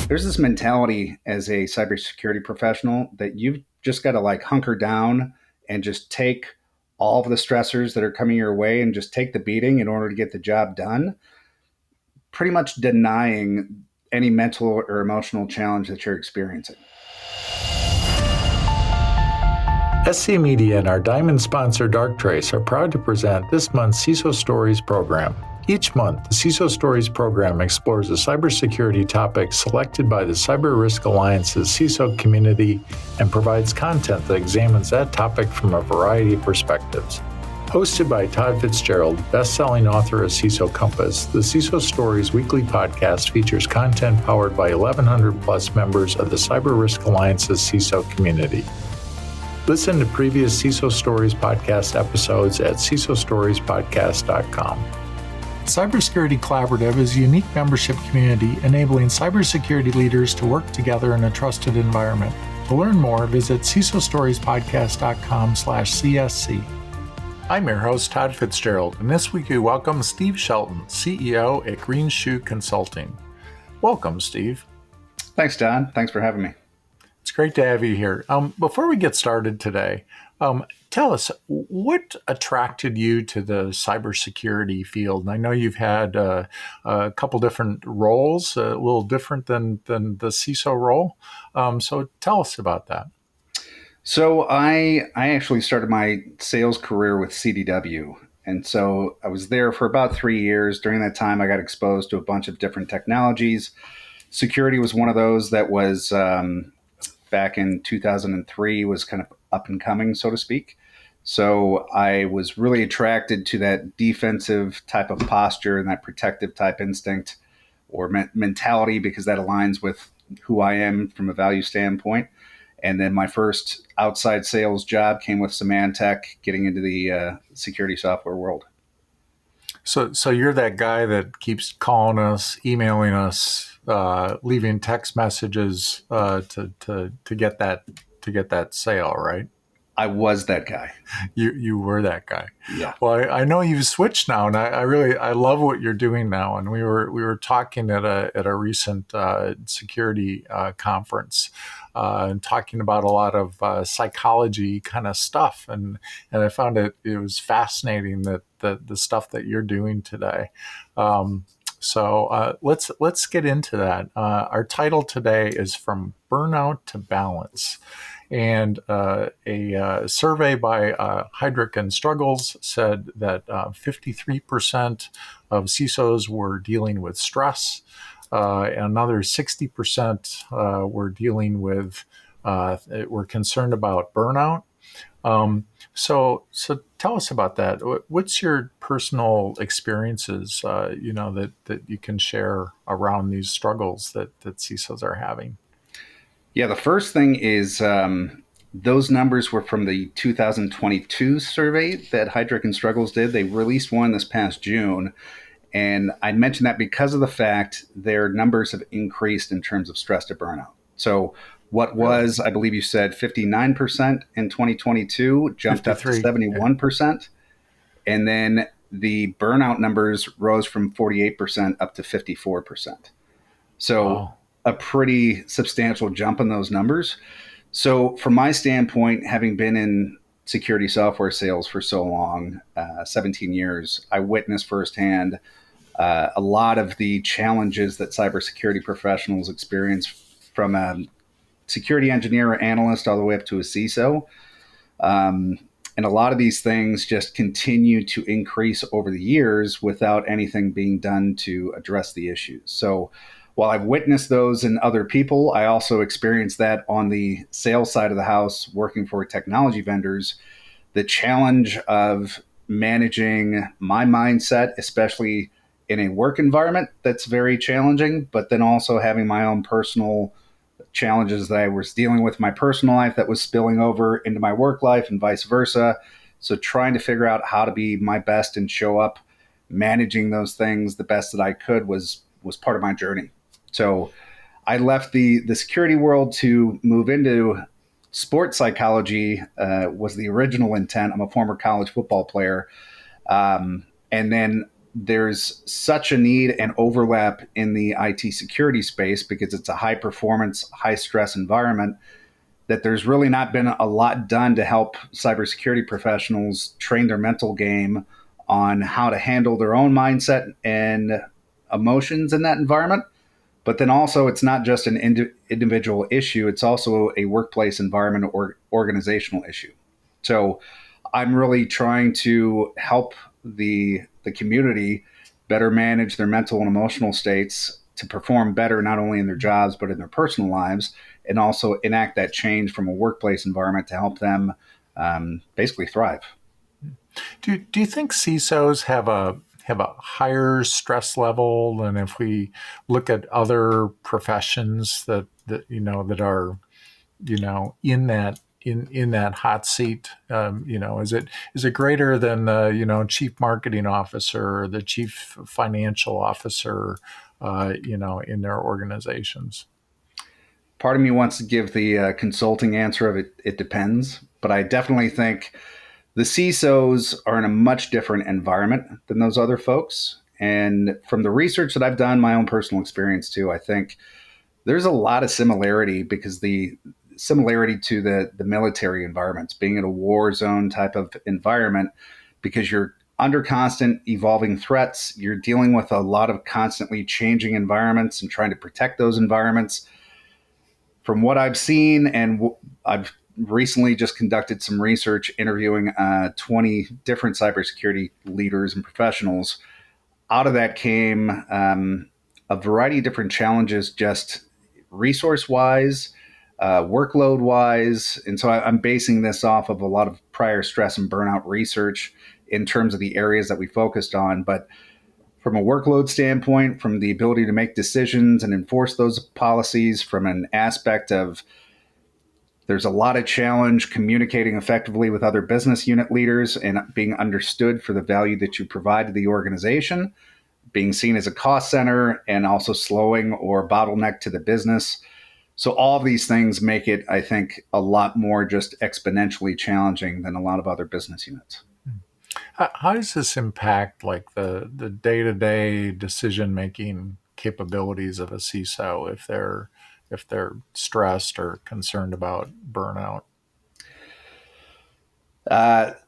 There's this mentality as a cybersecurity professional that you've just got to like hunker down and just take all of the stressors that are coming your way and just take the beating in order to get the job done, pretty much denying any mental or emotional challenge that you're experiencing. SC Media and our Diamond sponsor Darktrace are proud to present this month's CISO Stories program. Each month, the CISO Stories program explores a cybersecurity topic selected by the Cyber Risk Alliance's CISO community and provides content that examines that topic from a variety of perspectives. Hosted by Todd Fitzgerald, best-selling author of CISO Compass, the CISO Stories weekly podcast features content powered by 1,100 plus members of the Cyber Risk Alliance's CISO community. Listen to previous CISO Stories podcast episodes at CISOstoriespodcast.com. Cybersecurity Collaborative is a unique membership community enabling cybersecurity leaders to work together in a trusted environment. To learn more, visit CISOstoriespodcast.com/CSC. I'm your host, Todd Fitzgerald, and this week we welcome Steve Shelton, CEO at Green Shoe Consulting. Welcome, Steve. Thanks, Don. Thanks for having me. It's great to have you here. Before we get started today, tell us, what attracted you to the cybersecurity field? And I know you've had a couple different roles, a little different than the CISO role. So tell us about that. So I actually started my sales career with CDW. And so I was there for about 3 years. During that time, I got exposed to a bunch of different technologies. Security was one of those that was back in 2003 was kind of up and coming, so to speak. So I was really attracted to that defensive type of posture and that protective type instinct or mentality because that aligns with who I am from a value standpoint. And then my first outside sales job came with Symantec, getting into the security software world. So you're that guy that keeps calling us, emailing us, leaving text messages to get that sale, right? I was that guy. You were that guy. Yeah. Well, I know you've switched now, and I love what you're doing now. And we were talking at a recent security conference and talking about a lot of psychology kind of stuff, and I found it was fascinating that the stuff that you're doing today. So let's get into that. Our title today is From Burnout to Balance. And a survey by Heidrick and Struggles said that 53% of CISOs were dealing with stress. Another 60% were dealing with, were concerned about burnout. So tell us about that. What's your personal experiences, that you can share around these struggles that CISOs are having? Yeah, the first thing is those numbers were from the 2022 survey that Heidrick and Struggles did. They released one this past June. And I mentioned that because of the fact their numbers have increased in terms of stress to burnout. So what was, I believe you said, 59% in 2022 jumped 53, up to 71%. Yeah. And then the burnout numbers rose from 48% up to 54%. So wow. A pretty substantial jump in those numbers. So from my standpoint, having been in security software sales for so long, 17 years, I witnessed firsthand a lot of the challenges that cybersecurity professionals experience from a security engineer or analyst all the way up to a CISO. And a lot of these things just continue to increase over the years without anything being done to address the issues. So while I've witnessed those in other people, I also experienced that on the sales side of the house, working for technology vendors. The challenge of managing my mindset, especially in a work environment that's very challenging, but then also having my own personal challenges that I was dealing with in my personal life that was spilling over into my work life and vice versa. So trying to figure out how to be my best and show up managing those things the best that I could was part of my journey. So I left the security world to move into sports psychology, was the original intent. I'm a former college football player. And then there's such a need and overlap in the IT security space because it's a high performance, high stress environment that there's really not been a lot done to help cybersecurity professionals train their mental game on how to handle their own mindset and emotions in that environment. But then also, it's not just an individual issue, it's also a workplace environment or organizational issue. So I'm really trying to help the community better manage their mental and emotional states to perform better not only in their jobs but in their personal lives, and also enact that change from a workplace environment to help them basically thrive. Do you think CISOs have a higher stress level than if we look at other professions that that are in that hot seat? Is it greater than the chief marketing officer or the chief financial officer in their organizations? Part of me wants to give the consulting answer of it depends, but I definitely think the CISOs are in a much different environment than those other folks. And from the research that I've done, my own personal experience too, I think there's a lot of similarity because the similarity to the military environments, being in a war zone type of environment, because you're under constant evolving threats, you're dealing with a lot of constantly changing environments and trying to protect those environments. From what I've seen, and I've recently just conducted some research interviewing 20 different cybersecurity leaders and professionals. Out of that came a variety of different challenges, just resource wise, workload wise. And so I'm basing this off of a lot of prior stress and burnout research in terms of the areas that we focused on. But from a workload standpoint, from the ability to make decisions and enforce those policies, from an aspect of there's a lot of challenge communicating effectively with other business unit leaders and being understood for the value that you provide to the organization, being seen as a cost center and also slowing or bottleneck to the business. So all of these things make it, I think, a lot more just exponentially challenging than a lot of other business units. How does this impact like the day-to-day decision making capabilities of a CISO if they're stressed or concerned about burnout?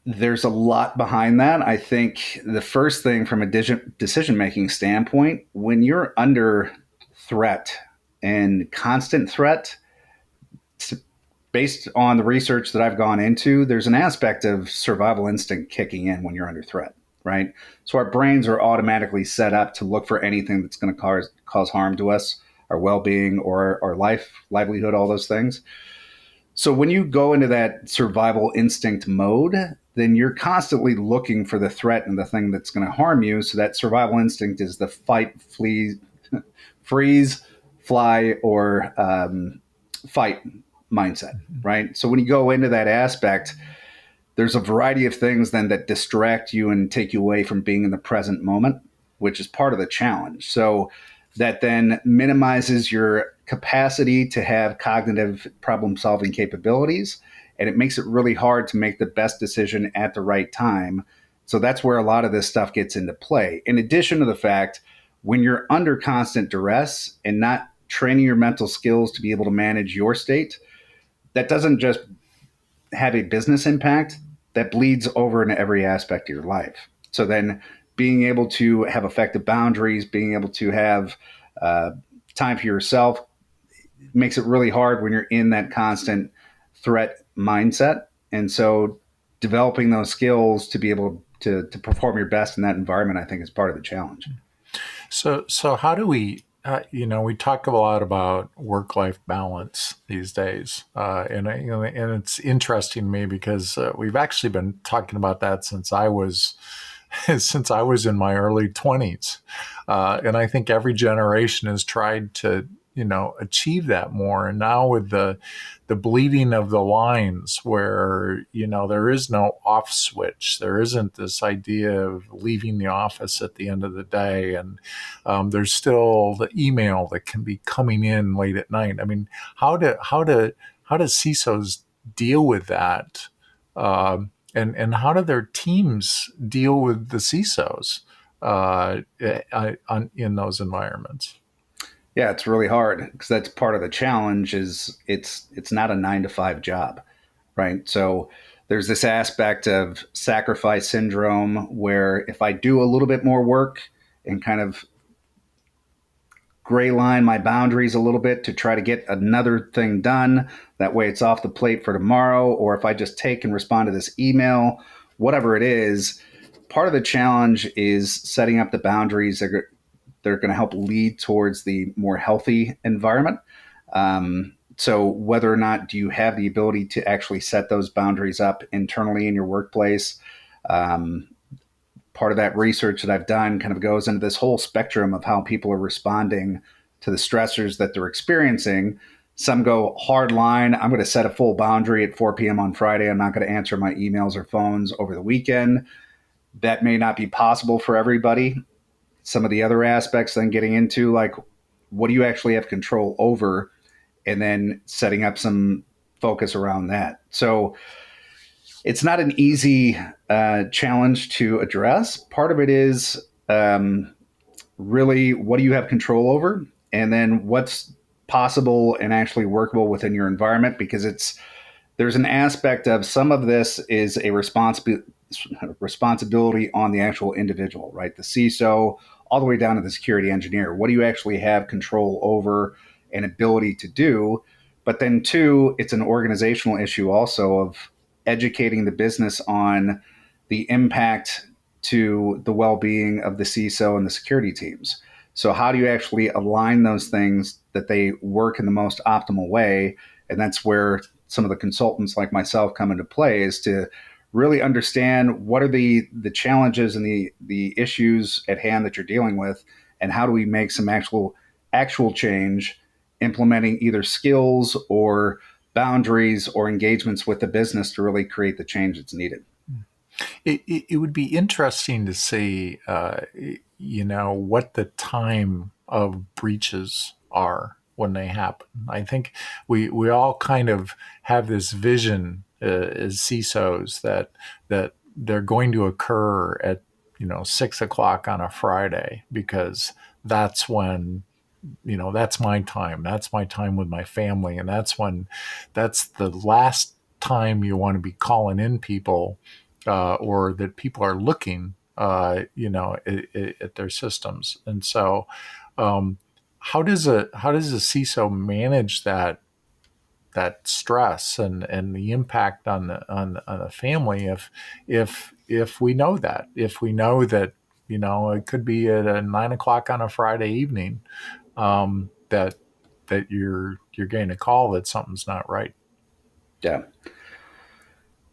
There's a lot behind that. I think the first thing from a decision making standpoint, when you're under threat and constant threat, based on the research that I've gone into, there's an aspect of survival instinct kicking in when you're under threat, right? So our brains are automatically set up to look for anything that's going to cause harm to us, our well being, or our livelihood, all those things. So when you go into that survival instinct mode, then you're constantly looking for the threat and the thing that's going to harm you. So that survival instinct is the fight, flee, freeze, fly, or fight mindset, right? So when you go into that aspect, there's a variety of things then that distract you and take you away from being in the present moment, which is part of the challenge. So that then minimizes your capacity to have cognitive problem solving capabilities. And it makes it really hard to make the best decision at the right time. So that's where a lot of this stuff gets into play. In addition to the fact, when you're under constant duress and not training your mental skills to be able to manage your state, that doesn't just have a business impact, that bleeds over into every aspect of your life. So then being able to have effective boundaries, being able to have uh, time for yourself makes it really hard when you're in that constant threat mindset. And so developing those skills to be able to perform your best in that environment, I think is part of the challenge. So how do we, we talk a lot about work-life balance these days, and it's interesting to me because we've actually been talking about that since I was since I was in my early 20s, and I think every generation has tried to achieve that more. And now with the bleeding of the lines where there is no off switch, there isn't this idea of leaving the office at the end of the day, and there's still the email that can be coming in late at night. I mean, how do CISOs deal with that? And how do their teams deal with the CISOs? in those environments. Yeah, it's really hard because that's part of the challenge. Is it's not a 9 to 5 job, right? So there's this aspect of sacrifice syndrome where if I do a little bit more work and kind of gray line my boundaries a little bit to try to get another thing done, that way it's off the plate for tomorrow, or if I just take and respond to this email, whatever it is, part of the challenge is setting up the boundaries that they're going to help lead towards the more healthy environment. So whether or not do you have the ability to actually set those boundaries up internally in your workplace, um, part of that research that I've done kind of goes into this whole spectrum of how people are responding to the stressors that they're experiencing. Some go hard line. I'm going to set a full boundary at 4 p.m. on Friday. I'm not going to answer my emails or phones over the weekend. That may not be possible for everybody. Some of the other aspects, then getting into like, what do you actually have control over? And then setting up some focus around that. So it's not an easy challenge to address. Part of it is really what do you have control over, and then what's possible and actually workable within your environment. Because there's an aspect of some of this is a responsibility on the actual individual, right? The CISO, all the way down to the security engineer. What do you actually have control over and ability to do? But then, two, it's an organizational issue also of educating the business on the impact to the well being of the CISO and the security teams. So, how do you actually align those things that they work in the most optimal way? And that's where some of the consultants like myself come into play, is to really understand what are the challenges and the issues at hand that you're dealing with, and how do we make some actual change, implementing either skills or boundaries or engagements with the business to really create the change that's needed. It would be interesting to see, what the time of breaches are when they happen. I think we all kind of have this vision as CISOs that they're going to occur at 6 o'clock on a Friday, because that's when that's my time. That's my time with my family, and that's the last time you want to be calling in people, or that people are looking, at their systems. And so, how does a CISO manage that stress and the impact on the family if we know that it could be at 9 o'clock on a Friday evening, that you're getting a call that something's not right. Yeah.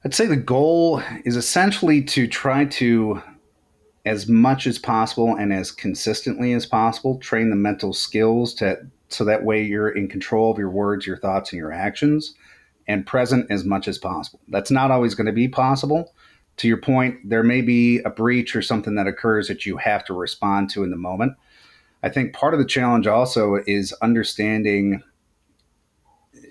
I'd say the goal is essentially to try to, as much as possible and as consistently as possible, train the mental skills to so that way you're in control of your words, your thoughts, and your actions, and present as much as possible. That's not always going to be possible. To your point, there may be a breach or something that occurs that you have to respond to in the moment. I think part of the challenge also is understanding,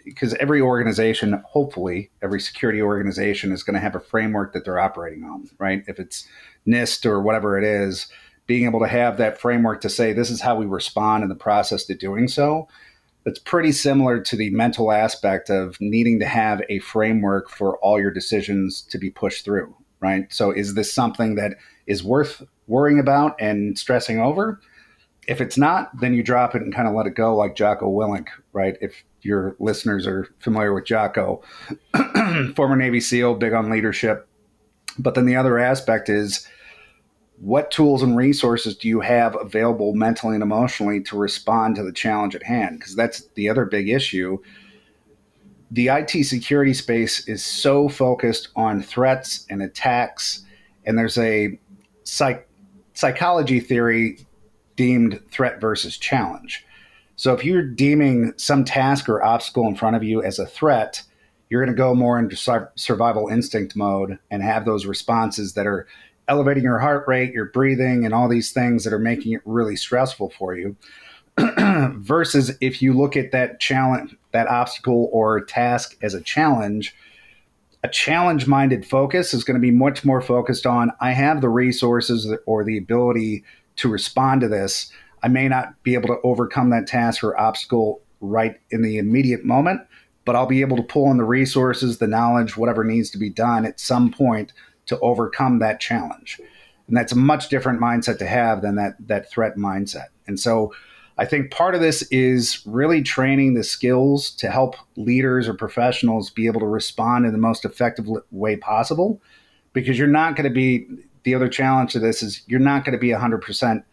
because every organization, hopefully every security organization, is going to have a framework that they're operating on, right? If it's NIST or whatever it is, being able to have that framework to say this is how we respond in the process to doing so. That's pretty similar to the mental aspect of needing to have a framework for all your decisions to be pushed through, right? So is this something that is worth worrying about and stressing over? If it's not, then you drop it and kind of let it go, like Jocko Willink, right? If your listeners are familiar with Jocko, former Navy SEAL, big on leadership. But then the other aspect is, what tools and resources do you have available mentally and emotionally to respond to the challenge at hand? Because that's the other big issue. The IT security space is so focused on threats and attacks, and there's a psychology theory deemed threat versus challenge. So if you're deeming some task or obstacle in front of you as a threat, you're going to go more into survival instinct mode and have those responses that are elevating your heart rate, your breathing, and all these things that are making it really stressful for you. Versus if you look at that challenge, that obstacle or task as a challenge, A challenge minded focus is going to be much more focused on I have the resources or the ability to respond to this. I may not be able to overcome that task or obstacle right in the immediate moment, but I'll be able to pull in the resources, the knowledge, whatever needs to be done at some point to overcome that challenge. And that's a much different mindset to have than that threat mindset. And so I think part of this is really training the skills to help leaders or professionals be able to respond in the most effective way possible, because you're not going to be, the other challenge to this is you're not going to be 100%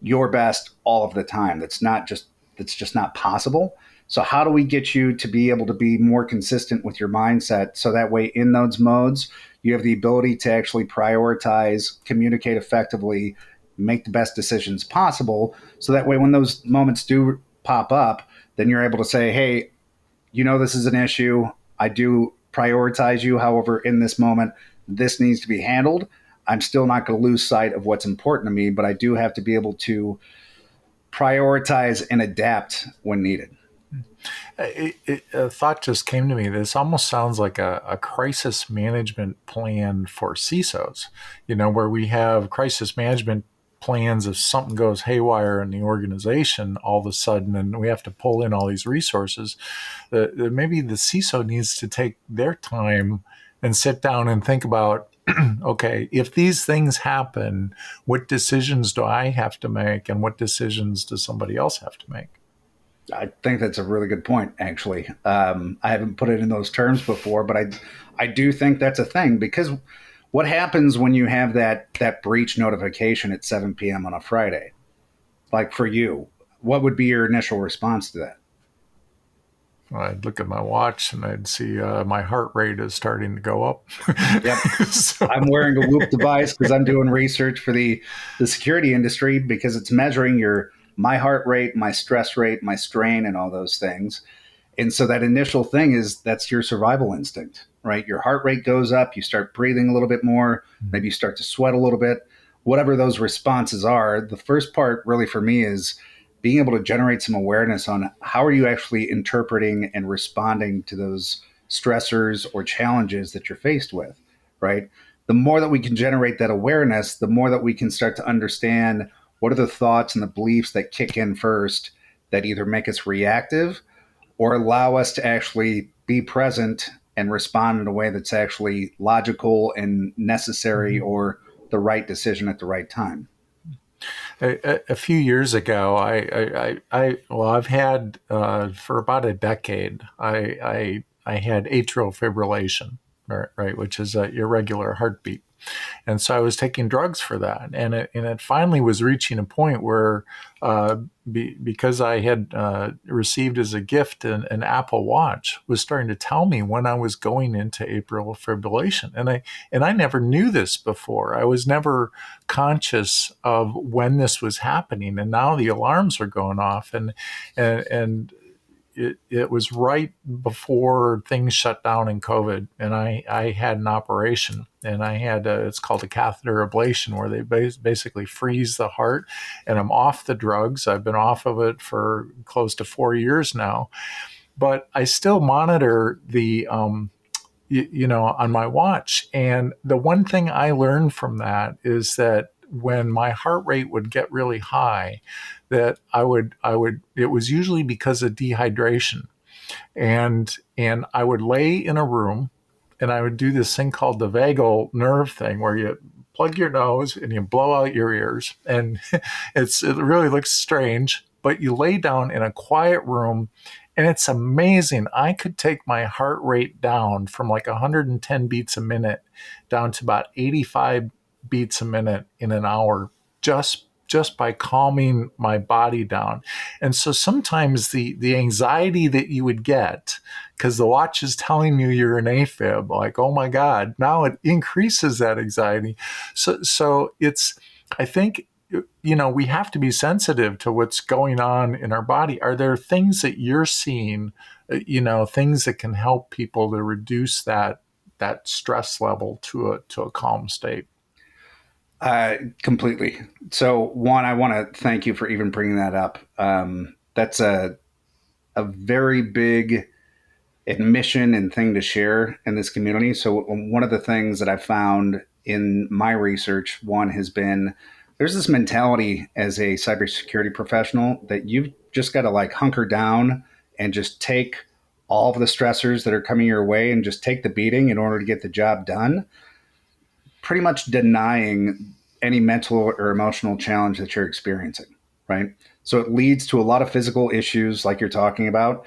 your best all of the time. That's just not possible. So how do we get you to be able to be more consistent with your mindset so that way in those modes you have the ability to actually prioritize, communicate effectively, make the best decisions possible, so that way when those moments do pop up, then you're able to say, hey, this is an issue. I do prioritize you. However, in this moment, this needs to be handled. I'm still not going to lose sight of what's important to me, but I do have to be able to prioritize and adapt when needed. A thought just came to me. This almost sounds like a crisis management plan for CISOs, where we have crisis management plans if something goes haywire in the organization all of a sudden and we have to pull in all these resources. Maybe the CISO needs to take their time and sit down and think about, okay, if these things happen, what decisions do I have to make and what decisions does somebody else have to make? I think that's a really good point, actually. I haven't put it in those terms before, but I do think that's a thing, because what happens when you have that breach notification at 7 p.m. on a Friday? Like for you, what would be your initial response to that? I'd look at my watch and I'd see my heart rate is starting to go up. Yep. So, I'm wearing a Whoop device because I'm doing research for the security industry, because it's measuring my heart rate, my stress rate, my strain, and all those things. And so that initial thing that's your survival instinct, right? Your heart rate goes up, you start breathing a little bit more, maybe you start to sweat a little bit, whatever those responses are. The first part really for me is being able to generate some awareness on how are you actually interpreting and responding to those stressors or challenges that you're faced with, right? The more that we can generate that awareness, the more that we can start to understand what are the thoughts and the beliefs that kick in first that either make us reactive or allow us to actually be present and respond in a way that's actually logical and necessary, or the right decision at the right time. a few years ago, I've had for about a decade, I had atrial fibrillation, right, which is an irregular heartbeat. And so I was taking drugs for that, and it finally was reaching a point where, because I had received as a gift an Apple Watch, was starting to tell me when I was going into atrial fibrillation, and I never knew this before. I was never conscious of when this was happening, and now the alarms are going off, and it was right before things shut down in COVID, and I had an operation, and I had it's called a catheter ablation, where they basically freeze the heart, and I'm off the drugs. I've been off of it for close to 4 years now, but I still monitor the on my watch. And the one thing I learned from that is that when my heart rate would get really high, that it was usually because of dehydration. And I would lay in a room and I would do this thing called the vagal nerve thing, where you plug your nose and you blow out your ears. And it really looks strange, but you lay down in a quiet room, and it's amazing. I could take my heart rate down from like 110 beats a minute down to about 85 beats a minute in an hour, just by calming my body down. And so sometimes the anxiety that you would get because the watch is telling you you're an AFib, like, oh my God, now it increases that anxiety. So it's, I think, we have to be sensitive to what's going on in our body. Are there things that you're seeing, things that can help people to reduce that stress level to a calm state? Completely. So, one, I want to thank you for even bringing that up. That's a very big admission and thing to share in this community. So one of the things that I've found in my research, one has been there's this mentality as a cybersecurity professional that you've just got to like hunker down and just take all of the stressors that are coming your way and just take the beating in order to get the job done, pretty much denying any mental or emotional challenge that you're experiencing, right? So it leads to a lot of physical issues like you're talking about.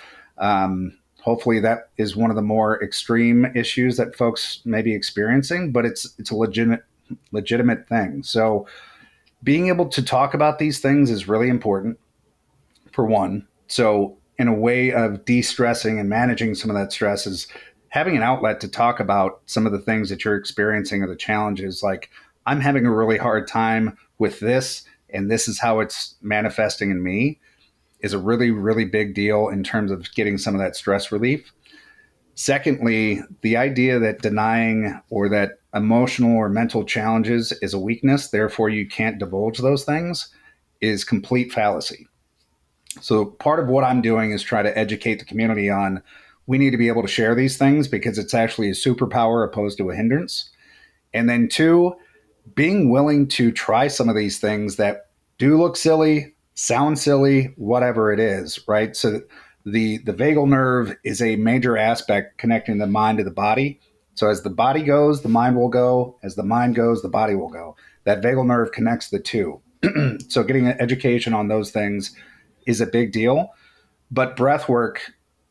Hopefully that is one of the more extreme issues that folks may be experiencing, but it's a legitimate thing. So being able to talk about these things is really important for one. So in a way of de-stressing and managing some of that stress is having an outlet to talk about some of the things that you're experiencing or the challenges. Like, I'm having a really hard time with this, and this is how it's manifesting in me, is a really, really big deal in terms of getting some of that stress relief. Secondly, the idea that denying or that emotional or mental challenges is a weakness, therefore you can't divulge those things, is complete fallacy. So part of what I'm doing is try to educate the community on we need to be able to share these things because it's actually a superpower opposed to a hindrance. And then two, being willing to try some of these things that do look silly, sound silly, whatever it is, right? So the vagal nerve is a major aspect connecting the mind to the body. So as the body goes, the mind will go. As the mind goes, the body will go. That vagal nerve connects the two. So getting an education on those things is a big deal. But breath work,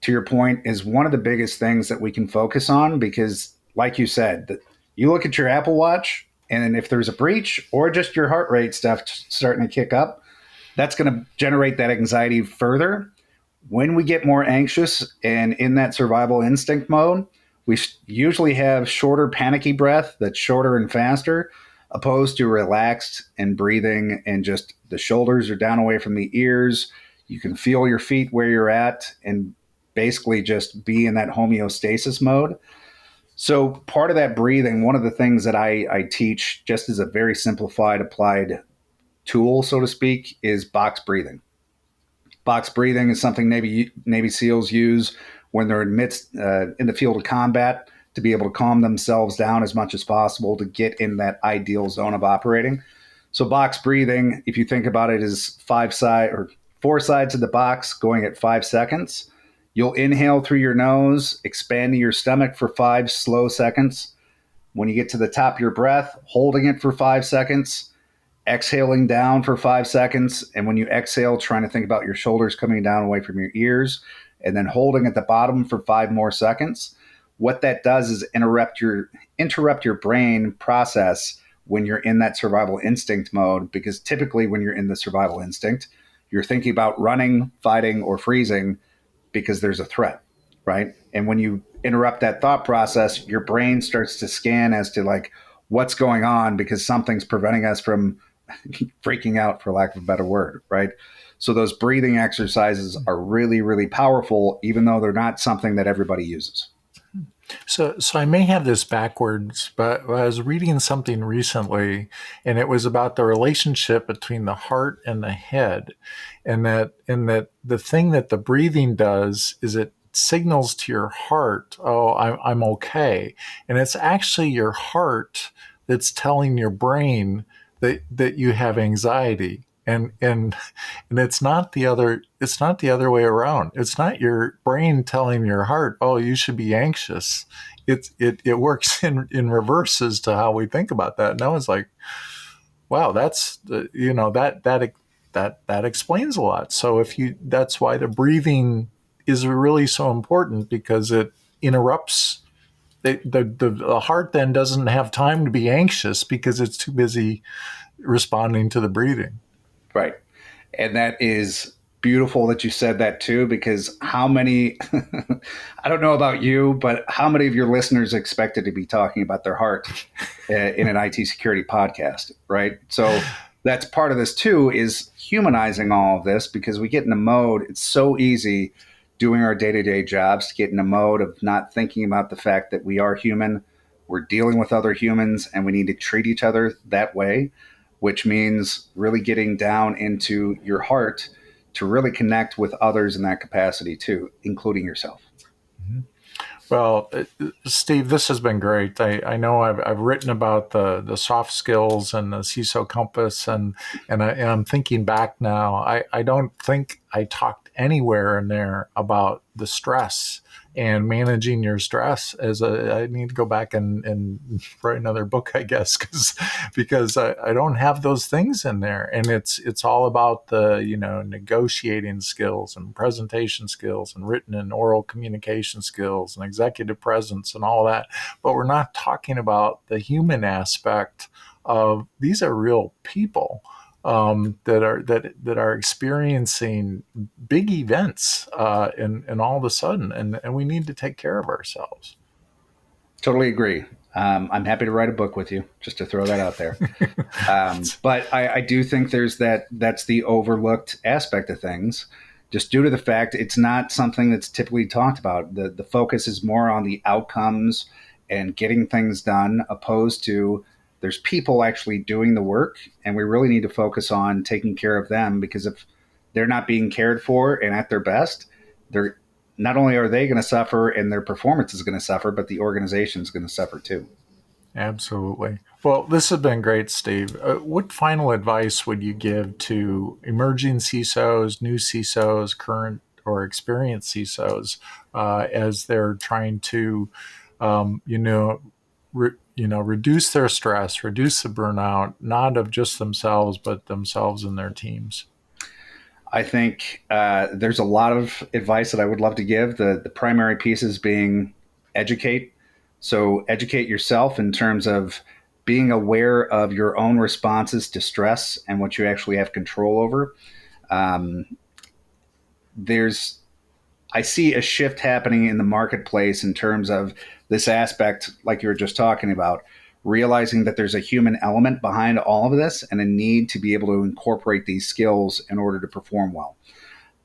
to your point, is one of the biggest things that we can focus on because, like you said, you look at your Apple Watch, and if there's a breach or just your heart rate stuff starting to kick up, that's going to generate that anxiety further. When we get more anxious and in that survival instinct mode, we usually have shorter, panicky breath that's shorter and faster, opposed to relaxed and breathing, and just the shoulders are down away from the ears. You can feel your feet where you're at and basically just be in that homeostasis mode. So, part of that breathing, one of the things that I teach just as a very simplified applied tool, so to speak, is box breathing. Box breathing is something Navy SEALs use when they're in the field of combat to be able to calm themselves down as much as possible to get in that ideal zone of operating. So box breathing, if you think about it, is four sides of the box going at 5 seconds. You'll inhale through your nose, expanding your stomach for 5 slow seconds. When you get to the top of your breath, holding it for 5 seconds, exhaling down for 5 seconds. And when you exhale, trying to think about your shoulders coming down away from your ears, and then holding at the bottom for 5 more seconds. What that does is interrupt your brain process when you're in that survival instinct mode, because typically when you're in the survival instinct, you're thinking about running, fighting, or freezing because there's a threat, right? And when you interrupt that thought process, your brain starts to scan as to like what's going on because something's preventing us from freaking out, for lack of a better word, right? So those breathing exercises are really, really powerful, even though they're not something that everybody uses. So I may have this backwards, but I was reading something recently, and it was about the relationship between the heart and the head, and that the thing that the breathing does is it signals to your heart, "Oh, I'm okay," and it's actually your heart that's telling your brain that you have anxiety. And it's not the other way around. It's not your brain telling your heart, "Oh, you should be anxious." It works in reverse as to how we think about that. And I was like, wow, that's that explains a lot. So that's why the breathing is really so important, because it interrupts the heart. Then doesn't have time to be anxious because it's too busy responding to the breathing. Right. And that is beautiful that you said that too, because how many, I don't know about you, but how many of your listeners expected to be talking about their heart in an IT security podcast, right? So that's part of this too, is humanizing all of this, because we get in a mode, it's so easy doing our day-to-day jobs to get in a mode of not thinking about the fact that we are human, we're dealing with other humans, and we need to treat each other that way, which means really getting down into your heart to really connect with others in that capacity too, including yourself. Well, Steve, this has been great. I know I've written about the soft skills and the CISO compass, and I'm thinking back now. I don't think I talked anywhere in there about the stress and managing your stress. I need to go back and write another book, I guess, because I don't have those things in there, and it's all about the negotiating skills and presentation skills and written and oral communication skills and executive presence and all that. But we're not talking about the human aspect of these are real people that are experiencing big events, and all of a sudden, and we need to take care of ourselves. Totally agree. I'm happy to write a book with you, just to throw that out there. But I do think that's the overlooked aspect of things, just due to the fact it's not something that's typically talked about. The focus is more on the outcomes and getting things done, opposed to there's people actually doing the work, and we really need to focus on taking care of them, because if they're not being cared for and at their best, they're not only are they going to suffer and their performance is going to suffer, but the organization is going to suffer too. Absolutely. Well, this has been great, Steve. What final advice would you give to emerging CISOs, new CISOs, current or experienced CISOs, as they're trying to, reduce their stress, reduce the burnout, not of just themselves, but themselves and their teams? I think there's a lot of advice that I would love to give. The primary pieces being educate. So educate yourself in terms of being aware of your own responses to stress and what you actually have control over. Um, I see a shift happening in the marketplace in terms of this aspect, like you were just talking about, realizing that there's a human element behind all of this and a need to be able to incorporate these skills in order to perform well.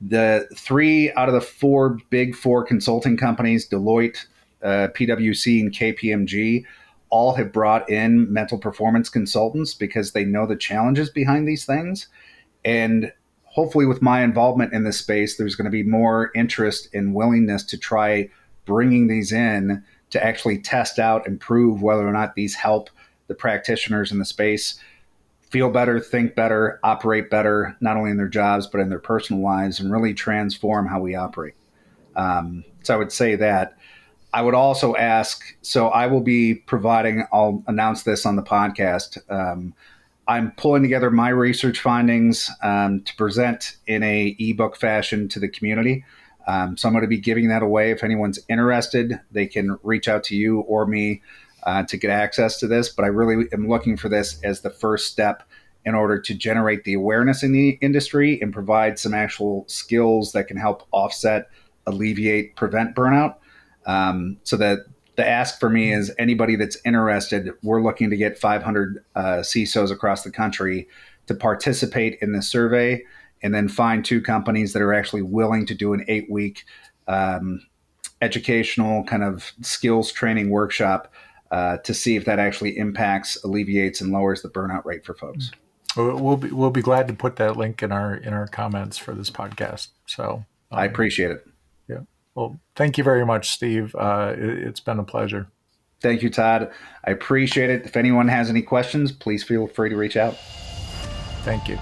The 3 out of the 4 big 4 consulting companies, Deloitte, PwC, and KPMG, all have brought in mental performance consultants because they know the challenges behind these things. And hopefully with my involvement in this space, there's going to be more interest and willingness to try bringing these in to actually test out and prove whether or not these help the practitioners in the space feel better, think better, operate better, not only in their jobs, but in their personal lives, and really transform how we operate. So I would say that. I would also ask, so I will be providing, I'll announce this on the podcast. I'm pulling together my research findings to present in a ebook fashion to the community. So I'm going to be giving that away. If anyone's interested, they can reach out to you or me to get access to this. But I really am looking for this as the first step in order to generate the awareness in the industry and provide some actual skills that can help offset, alleviate, prevent burnout. So that the ask for me is anybody that's interested, we're looking to get 500 CISOs across the country to participate in this survey, and then find 2 companies that are actually willing to do an 8-week educational kind of skills training workshop to see if that actually impacts, alleviates, and lowers the burnout rate for folks. We'll be glad to put that link in our comments for this podcast. So I appreciate it. Yeah. Well, thank you very much, Steve. It's been a pleasure. Thank you, Todd. I appreciate it. If anyone has any questions, please feel free to reach out. Thank you.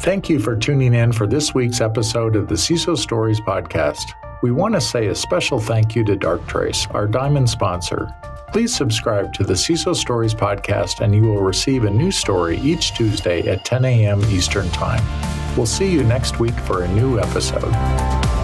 Thank you for tuning in for this week's episode of the CISO Stories podcast. We want to say a special thank you to Darktrace, our diamond sponsor. Please subscribe to the CISO Stories podcast and you will receive a new story each Tuesday at 10 a.m. Eastern Time. We'll see you next week for a new episode.